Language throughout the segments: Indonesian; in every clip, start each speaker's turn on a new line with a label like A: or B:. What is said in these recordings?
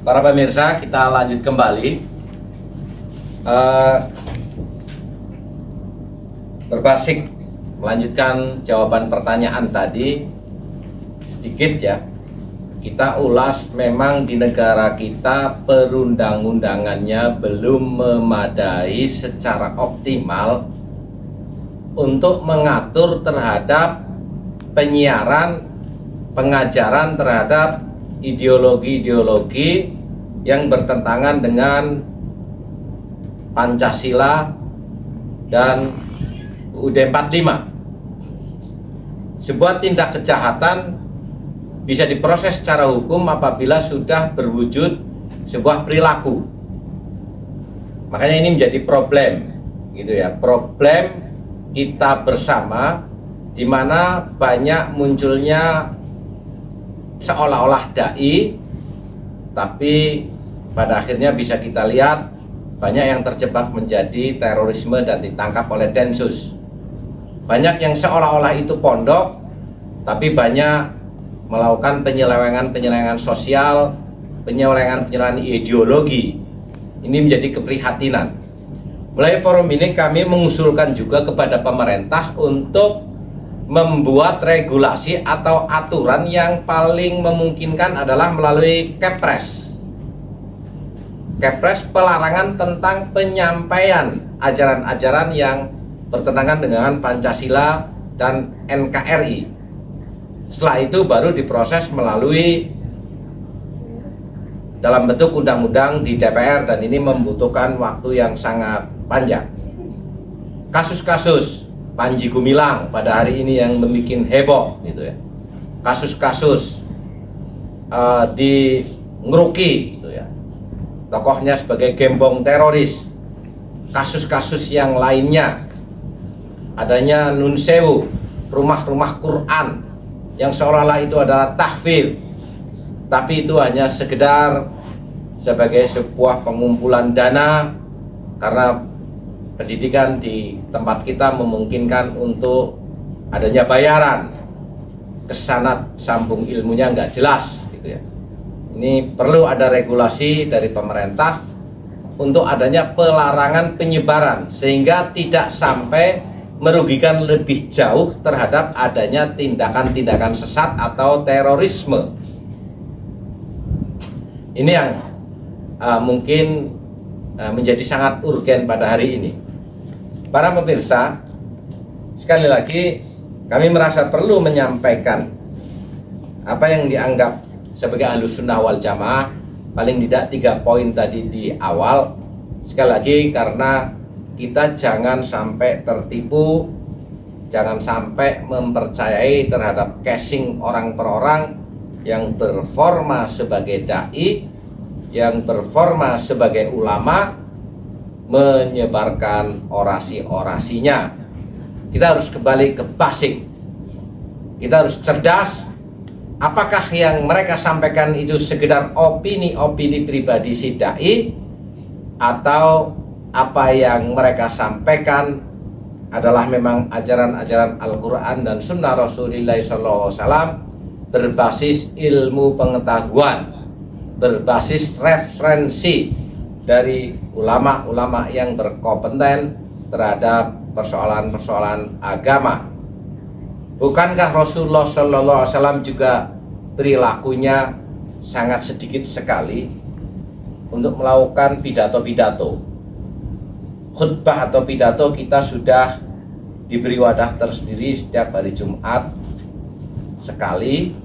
A: Para pemirsa, kita lanjut kembali. Berbasis melanjutkan jawaban pertanyaan tadi, sedikit ya. Kita ulas, memang di negara kita perundang-undangannya belum memadai secara optimal untuk mengatur terhadap penyiaran, pengajaran terhadap ideologi-ideologi yang bertentangan dengan Pancasila dan UUD 45. Sebuah tindak kejahatan bisa diproses secara hukum apabila sudah berwujud sebuah perilaku. Makanya ini menjadi problem, gitu ya, problem kita bersama, di mana banyak munculnya seolah-olah dai, tapi pada akhirnya bisa kita lihat banyak yang terjebak menjadi terorisme dan ditangkap oleh Densus. Banyak yang seolah-olah itu pondok, tapi banyak melakukan penyelewengan sosial, penyelewengan ideologi. Ini menjadi keprihatinan. Melalui forum ini kami mengusulkan juga kepada pemerintah untuk membuat regulasi atau aturan yang paling memungkinkan adalah melalui Kepres. Kepres pelarangan tentang penyampaian ajaran-ajaran yang bertentangan dengan Pancasila dan NKRI. Setelah itu baru diproses melalui dalam bentuk undang-undang di DPR, dan ini membutuhkan waktu yang sangat panjang. Kasus-kasus Panji Gumilang pada hari ini yang membuat heboh, gitu ya. Kasus-kasus di Ngeruki, gitu ya. Tokohnya sebagai gembong teroris. Kasus-kasus yang lainnya, adanya Nun Sewu, rumah-rumah Quran yang seolah-olah itu adalah tahfidz, tapi itu hanya sekedar sebagai sebuah pengumpulan dana, karena pendidikan di tempat kita memungkinkan untuk adanya bayaran, kesanad sambung ilmunya nggak jelas, gitu ya. Ini perlu ada regulasi dari pemerintah untuk adanya pelarangan penyebaran, sehingga tidak sampai merugikan lebih jauh terhadap adanya tindakan-tindakan sesat atau terorisme. Ini yang mungkin menjadi sangat urgen pada hari ini. Para pemirsa, sekali lagi kami merasa perlu menyampaikan apa yang dianggap sebagai Ahlussunnah wal Jamaah, paling tidak 3 poin tadi di awal. Sekali lagi, karena kita jangan sampai tertipu, jangan sampai mempercayai terhadap casing orang per orang yang berforma sebagai dai, yang berforma sebagai ulama, menyebarkan orasi-orasinya. Kita harus kembali ke basic. Kita harus cerdas. Apakah yang mereka sampaikan itu sekedar opini-opini pribadi si dai, atau apa yang mereka sampaikan adalah memang ajaran-ajaran Al-Quran dan Sunnah Rasulullah SAW, berbasis ilmu pengetahuan, berbasis referensi dari ulama-ulama yang berkompeten terhadap persoalan-persoalan agama. Bukankah Rasulullah SAW juga perilakunya sangat sedikit sekali untuk melakukan pidato-pidato? Khutbah atau pidato kita sudah diberi wadah tersendiri setiap hari Jumat sekali,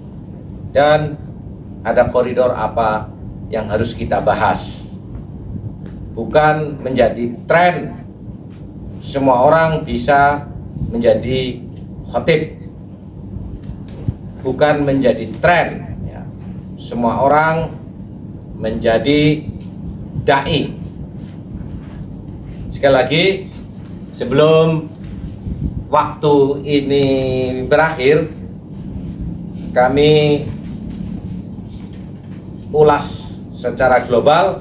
A: dan ada koridor apa yang harus kita bahas. Bukan menjadi tren semua orang bisa menjadi khotib, bukan menjadi tren ya, semua orang menjadi dai. Sekali lagi, sebelum waktu ini berakhir, kami ulas secara global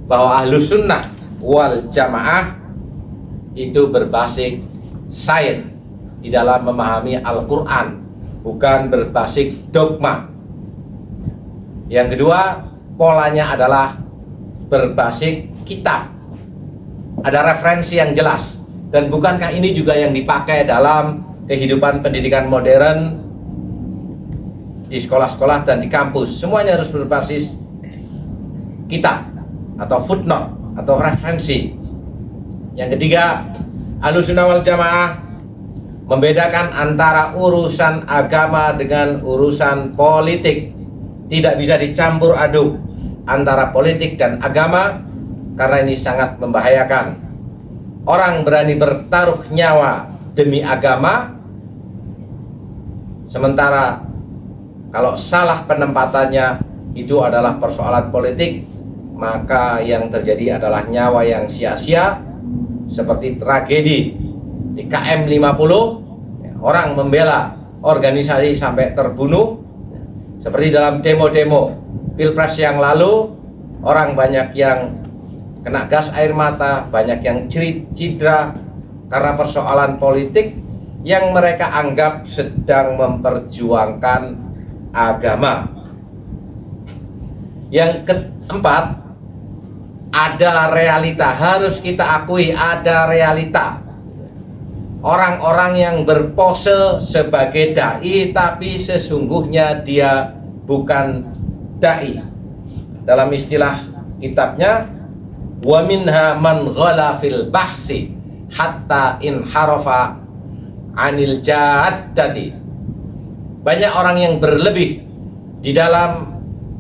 A: bahwa Ahlussunnah wal Jamaah itu berbasis sains di dalam memahami Al-Quran, bukan berbasis dogma. Yang kedua, polanya adalah berbasis kitab, ada referensi yang jelas. Dan bukankah ini juga yang dipakai dalam kehidupan pendidikan modern di sekolah-sekolah dan di kampus? Semuanya harus berbasis kitab atau footnote atau referensi. Yang ketiga, Ahlussunnah wal Jamaah membedakan antara urusan agama dengan urusan politik. Tidak bisa dicampur aduk antara politik dan agama, karena ini sangat membahayakan. Orang berani bertaruh nyawa demi agama, sementara kalau salah penempatannya itu adalah persoalan politik, maka yang terjadi adalah nyawa yang sia-sia. Seperti tragedi di KM 50, orang membela organisasi sampai terbunuh. Seperti dalam demo-demo Pilpres yang lalu, orang banyak yang kena gas air mata, banyak yang cedera karena persoalan politik yang mereka anggap sedang memperjuangkan agama. Yang keempat, ada realita, harus kita akui ada realita. Orang-orang yang berpose sebagai dai tapi sesungguhnya dia bukan dai. Dalam istilah kitabnya, wa minha man ghala fil bahsi hatta in harafa anil jaddati. Banyak orang yang berlebih di dalam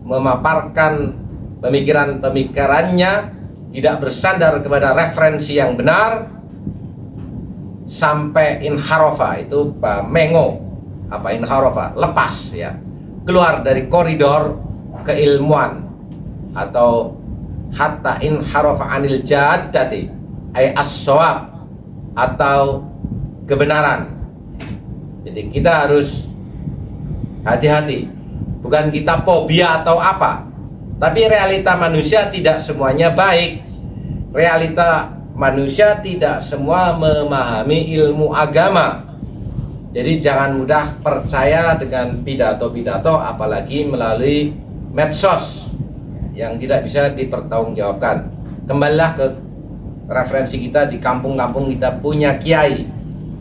A: memaparkan pemikiran-pemikirannya, tidak bersandar kepada referensi yang benar, sampai inharafa, itu mengo, apa inharafa, lepas ya, keluar dari koridor keilmuan, atau hatta inharafa anil jaddati ay as-shawab, atau kebenaran. Jadi kita harus hati-hati, bukan kita fobia atau apa, tapi realita manusia tidak semuanya baik. Realita manusia tidak semua memahami ilmu agama. Jadi jangan mudah percaya dengan pidato-pidato, apalagi melalui medsos yang tidak bisa dipertanggungjawabkan. Kembalilah ke referensi kita. Di kampung-kampung kita punya kiai,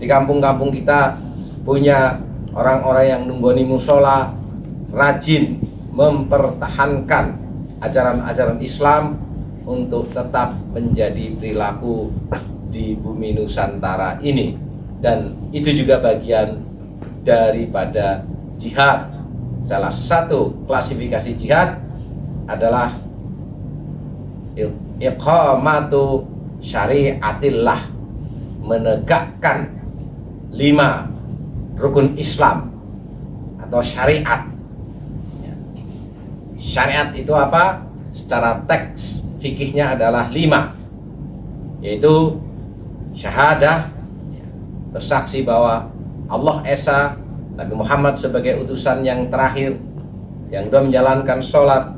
A: di kampung-kampung kita punya orang-orang yang nunggoni musola, rajin mempertahankan ajaran-ajaran Islam untuk tetap menjadi perilaku di bumi Nusantara ini. Dan itu juga bagian daripada jihad. Salah satu klasifikasi jihad adalah iqamatu syariatillah, menegakkan 5 rukun Islam atau syariat. Syariat itu apa? Secara teks fikihnya adalah 5, yaitu syahadah, bersaksi bahwa Allah Esa, Nabi Muhammad sebagai utusan yang terakhir. Yang kedua, menjalankan sholat,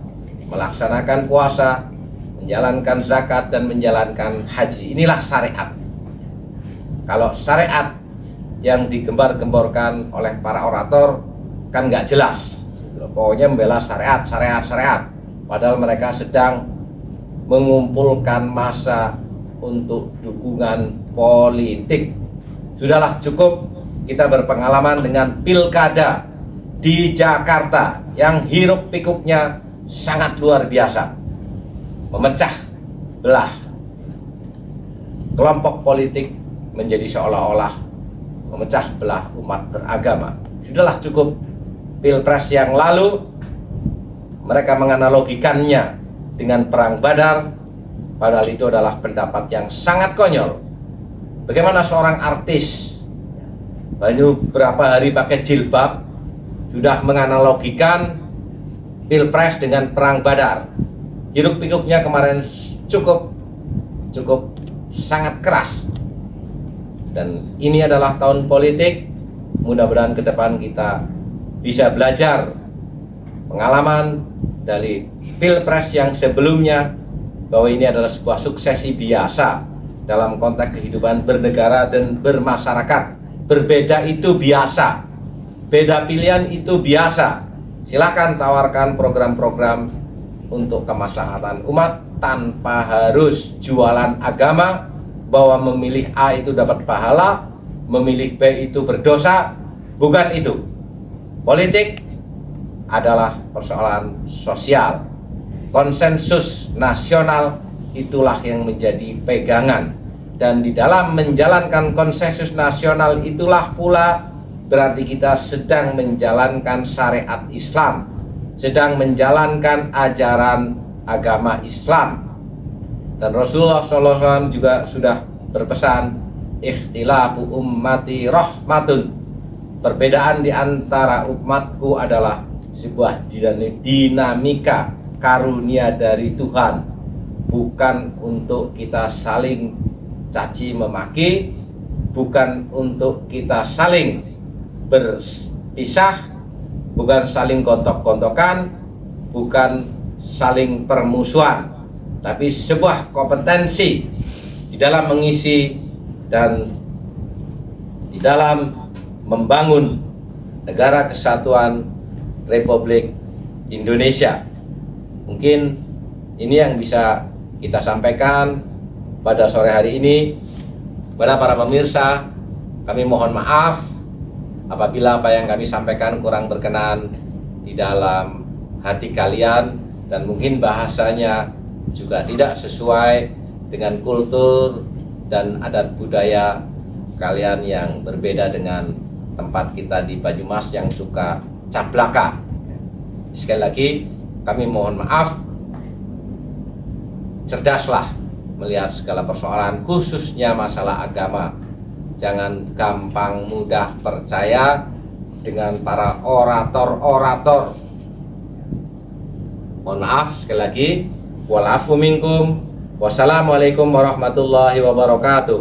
A: melaksanakan puasa, menjalankan zakat, dan menjalankan haji. Inilah syariat. Kalau syariat yang digembar-gemborkan oleh para orator kan nggak jelas, pokoknya membela syariat, padahal mereka sedang mengumpulkan massa untuk dukungan politik. Sudahlah, cukup kita berpengalaman dengan pilkada di Jakarta yang hiruk pikuknya sangat luar biasa, memecah belah kelompok politik menjadi seolah-olah memecah belah umat beragama. Sudahlah, cukup. Pilpres yang lalu mereka menganalogikannya dengan perang Badar, padahal itu adalah pendapat yang sangat konyol. Bagaimana seorang artis baru berapa hari pakai jilbab sudah menganalogikan Pilpres dengan perang Badar. Hiruk pikuknya kemarin cukup sangat keras. Dan ini adalah tahun politik. Mudah-mudahan ke depan kita bisa belajar pengalaman dari Pilpres yang sebelumnya, bahwa ini adalah sebuah suksesi biasa dalam konteks kehidupan bernegara dan bermasyarakat. Berbeda itu biasa, beda pilihan itu biasa. Silahkan tawarkan program-program untuk kemaslahatan umat tanpa harus jualan agama, bahwa memilih A itu dapat pahala, memilih B itu berdosa. Bukan itu. Politik adalah persoalan sosial. Konsensus nasional itulah yang menjadi pegangan, dan di dalam menjalankan konsensus nasional itulah pula berarti kita sedang menjalankan syariat Islam, sedang menjalankan ajaran agama Islam. Dan Rasulullah SAW juga sudah berpesan, ikhtilafu ummati rahmatun, perbedaan di antara umatku adalah sebuah dinamika karunia dari Tuhan, bukan untuk kita saling caci memaki, bukan untuk kita saling berpisah, bukan saling gontok-gontokan, bukan saling permusuhan, tapi sebuah kompetensi di dalam mengisi dan di dalam membangun negara kesatuan Republik Indonesia. Mungkin ini yang bisa kita sampaikan pada sore hari ini. Kepada para pemirsa, kami mohon maaf apabila apa yang kami sampaikan kurang berkenan di dalam hati kalian, dan mungkin bahasanya juga tidak sesuai dengan kultur dan adat budaya kalian yang berbeda dengan tempat kita di Banyumas yang suka cablaka. Sekali lagi kami mohon maaf. Cerdaslah melihat segala persoalan, khususnya masalah agama. Jangan gampang mudah percaya dengan para orator-orator. Mohon maaf sekali lagi. Wal afu minkum. Wassalamualaikum warahmatullahi wabarakatuh.